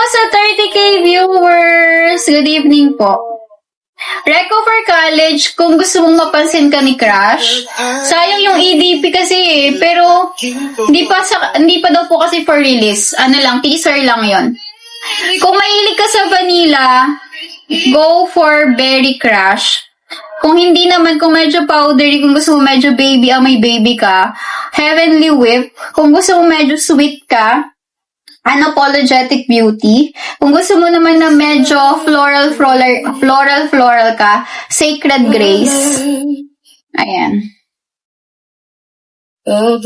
sa 30k viewers! Good evening po. Reco for college, kung gusto mong mapansin ka ni Crush, sayang yung EDP kasi pero hindi pa daw po kasi for release. Ano lang, teaser lang yon. Kung mahilig ka sa vanilla, go for Berry Crush. Kung hindi naman, kung medyo powdery, kung gusto mo medyo baby, may baby ka, Heavenly Whip. Kung gusto mo medyo sweet ka, Unapologetic Beauty. Kung gusto mo naman na medyo floral ka, Sacred Grace. Ayan. Oh,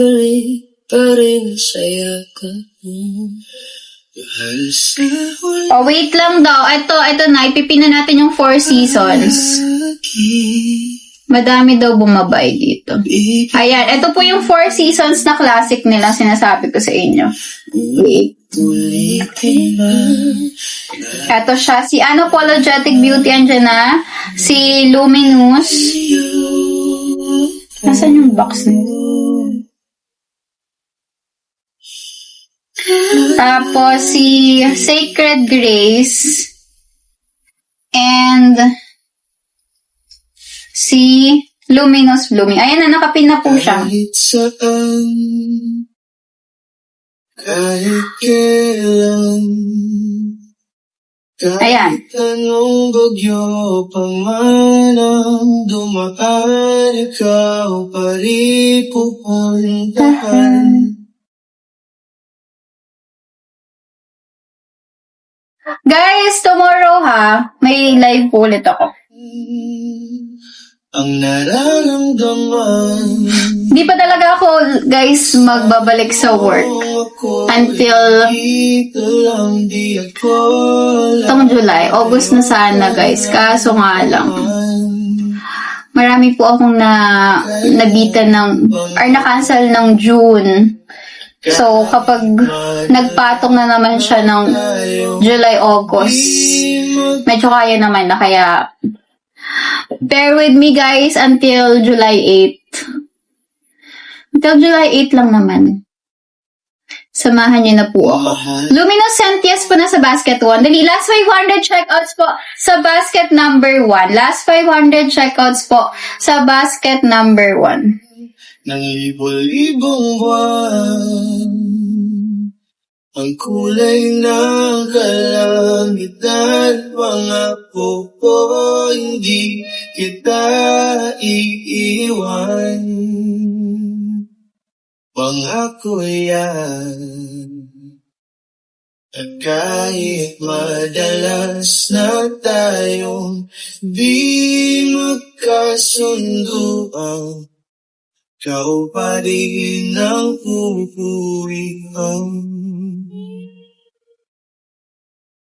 wait lang daw. Ito na. Ipipin na natin yung 4 seasons. Madami daw bumabay dito. Ayan. Ito po yung 4 seasons na classic nila. Sinasabi ko sa inyo. Wait. Ito siya. Si Unapologetic Beauty. Andyan na. Si Luminous. Nasaan yung box nito? Tapos, si Sacred Grace. And si Luminous Blooming. Ayan na, nakapin na po siya. Ayan. Anong bagyo pamanang dumaan, ikaw pa rin pupuntahan. Guys, tomorrow may live po ulit ako. Ang nararamdaman. Di pa talaga ako, guys, magbabalik sa work until itong July. August na sana, guys. Kaso nga lang, marami po akong nabitan na-cancel ng June. So, kapag nagpatong na naman siya ng July, August, medyo kaya naman na, kaya bear with me, guys, until July 8. Until July 8 lang naman. Samahan niyo na po ako. Luminous Sentias po na sa basket 1. Dali, last 500 checkouts po sa basket number 1. Last 500 checkouts po sa basket number 1. Nang libol-libong buwan, ang kulay ng kalangitan, pangako ko hindi kita iiwan. Pangako yan. At kahit madalas na tayong di magkasunduan, ikaw pa rin ang pupurihan.